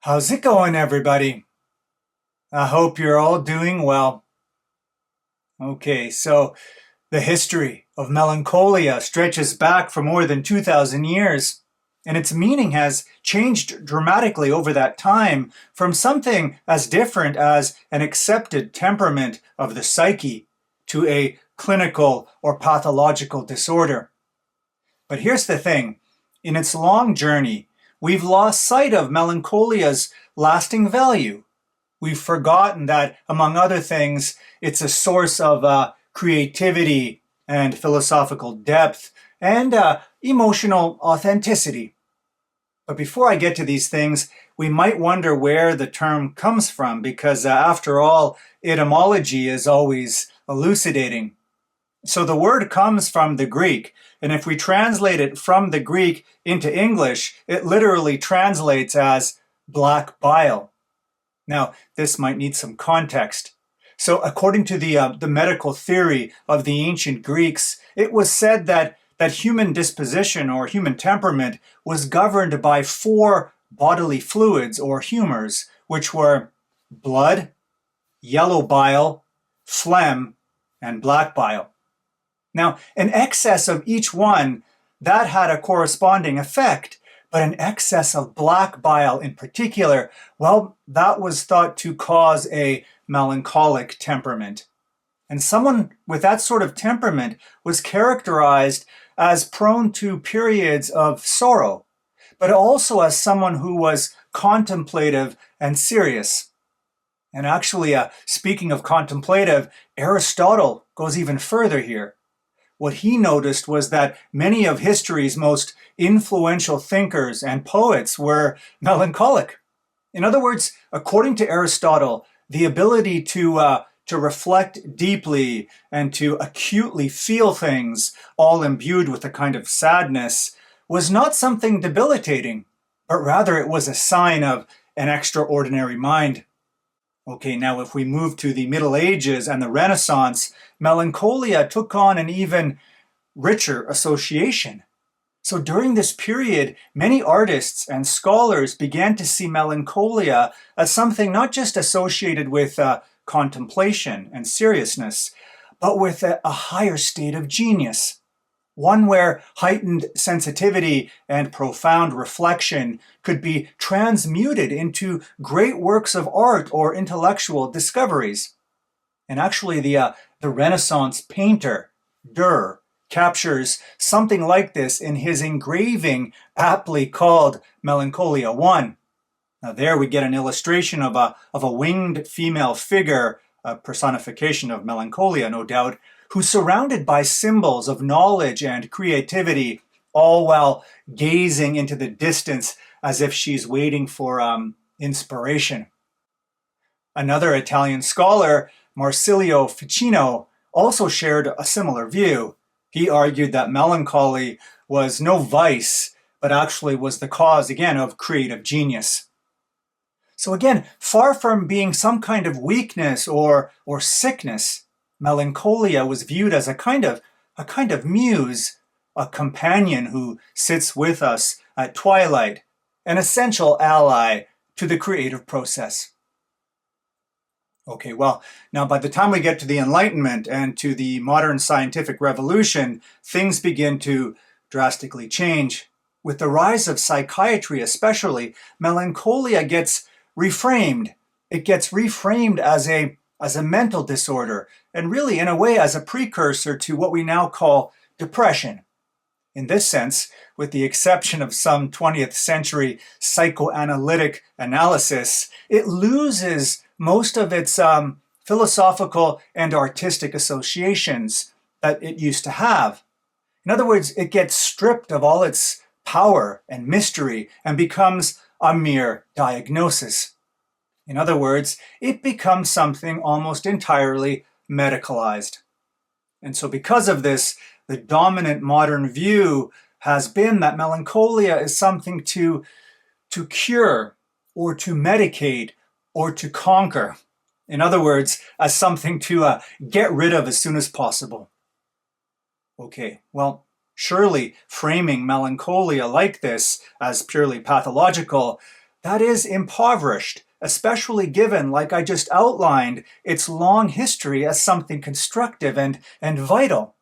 How's it going, everybody? I hope you're all doing well. Okay, so the history of melancholia stretches back for more than 2,000 years, and its meaning has changed dramatically over that time from something as different as an accepted temperament of the psyche to a clinical or pathological disorder. But here's the thing. In its long journey, we've lost sight of melancholia's lasting value. We've forgotten that, among other things, it's a source of creativity and philosophical depth and emotional authenticity. But before I get to these things, we might wonder where the term comes from because, after all, etymology is always elucidating. So the word comes from the Greek, and if we translate it from the Greek into English, it literally translates as black bile. Now, this might need some context. So according to the medical theory of the ancient Greeks, it was said that human disposition or human temperament was governed by four bodily fluids or humors, which were blood, yellow bile, phlegm, and black bile. Now, an excess of each one, that had a corresponding effect, but an excess of black bile in particular, well, that was thought to cause a melancholic temperament. And someone with that sort of temperament was characterized as prone to periods of sorrow, but also as someone who was contemplative and serious. And actually, speaking of contemplative, Aristotle goes even further here. What he noticed was that many of history's most influential thinkers and poets were melancholic. In other words, according to Aristotle, the ability to reflect deeply and to acutely feel things, all imbued with a kind of sadness, was not something debilitating, but rather it was a sign of an extraordinary mind. Okay, now if we move to the Middle Ages and the Renaissance, melancholia took on an even richer association. So during this period, many artists and scholars began to see melancholia as something not just associated with contemplation and seriousness, but with a higher state of genius. One where heightened sensitivity and profound reflection could be transmuted into great works of art or intellectual discoveries. And actually, the Renaissance painter, Durer, captures something like this in his engraving aptly called Melancholia I. Now there we get an illustration of a winged female figure, a personification of melancholia, no doubt, who's surrounded by symbols of knowledge and creativity, all while gazing into the distance as if she's waiting for inspiration. Another Italian scholar, Marsilio Ficino, also shared a similar view. He argued that melancholy was no vice, but actually was the cause, again, of creative genius. So again, far from being some kind of weakness or sickness, melancholia was viewed as a kind of muse, a companion who sits with us at twilight, an essential ally to the creative process. Okay, well, now by the time we get to the Enlightenment and to the modern scientific revolution, things begin to drastically change. With the rise of psychiatry especially, melancholia gets reframed. It gets reframed as a mental disorder, and really in a way as a precursor to what we now call depression. In this sense, with the exception of some 20th century psychoanalytic analysis, it loses most of its philosophical and artistic associations that it used to have. In other words, it gets stripped of all its power and mystery and becomes a mere diagnosis. In other words, it becomes something almost entirely medicalized. And so because of this, the dominant modern view has been that melancholia is something to cure or to medicate or to conquer. In other words, as something to get rid of as soon as possible. Okay, well, surely framing melancholia like this as purely pathological that is impoverished, especially given, like I just outlined, its long history as something constructive and vital.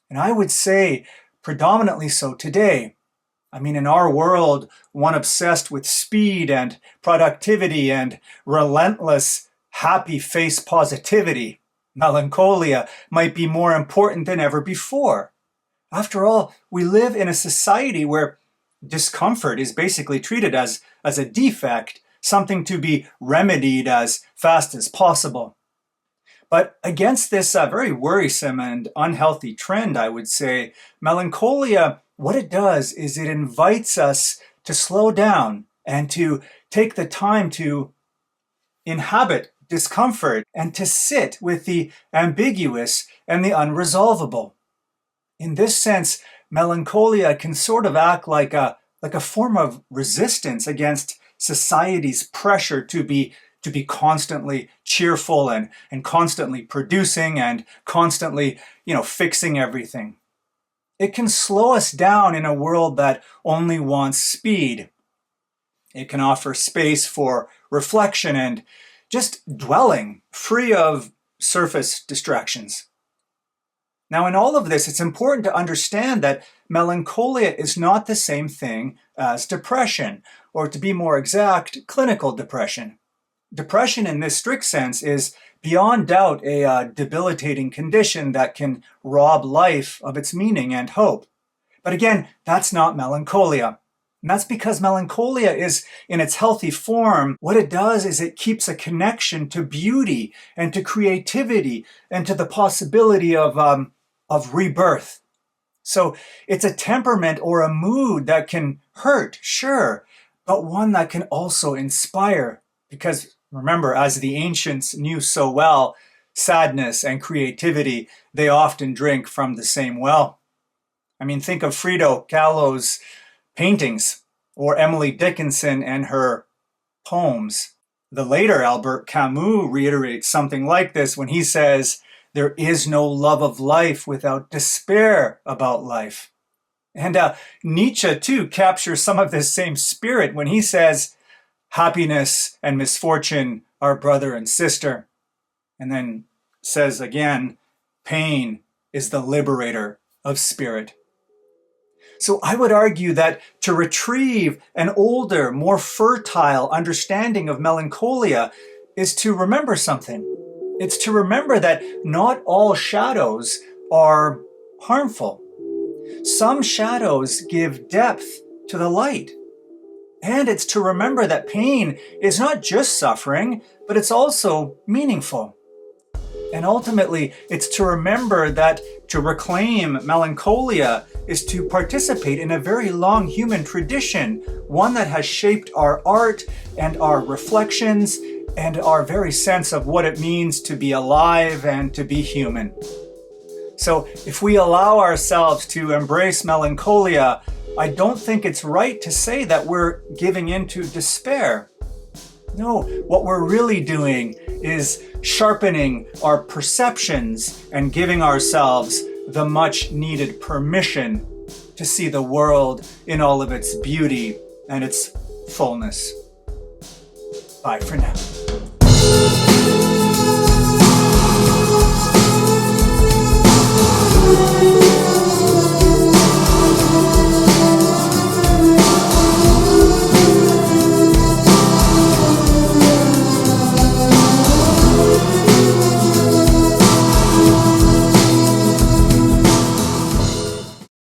And I would say predominantly so today. I mean, in our world, one obsessed with speed and productivity and relentless happy face positivity, melancholia might be more important than ever before. After all, we live in a society where discomfort is basically treated as a defect, something to be remedied as fast as possible. But against this very worrisome and unhealthy trend, I would say, melancholia, what it does is it invites us to slow down and to take the time to inhabit discomfort and to sit with the ambiguous and the unresolvable. In this sense, melancholia can sort of act like a form of resistance against society's pressure to be constantly cheerful and constantly producing and constantly, fixing everything. It can slow us down in a world that only wants speed. It can offer space for reflection and just dwelling, free of surface distractions. Now, in all of this, it's important to understand that melancholia is not the same thing as depression, or to be more exact, clinical depression. Depression in this strict sense is beyond doubt a debilitating condition that can rob life of its meaning and hope. But again, that's not melancholia. And that's because melancholia is, in its healthy form, what it does is it keeps a connection to beauty and to creativity and to the possibility of rebirth. So it's a temperament or a mood that can hurt, sure, but one that can also inspire. Because remember, as the ancients knew so well, sadness and creativity, they often drink from the same well. I mean, think of Frida Kahlo's paintings or Emily Dickinson and her poems. The later Albert Camus reiterates something like this when he says, "There is no love of life without despair about life." And Nietzsche, too, captures some of this same spirit when he says, "Happiness and misfortune are brother and sister." And then says again, "Pain is the liberator of spirit." So I would argue that to retrieve an older, more fertile understanding of melancholia is to remember something. It's to remember that not all shadows are harmful. Some shadows give depth to the light. And it's to remember that pain is not just suffering, but it's also meaningful. And ultimately, it's to remember that to reclaim melancholia is to participate in a very long human tradition, one that has shaped our art and our reflections and our very sense of what it means to be alive and to be human. So if we allow ourselves to embrace melancholia, I don't think it's right to say that we're giving in to despair. No, what we're really doing is sharpening our perceptions and giving ourselves the much needed permission to see the world in all of its beauty and its fullness. Bye for now.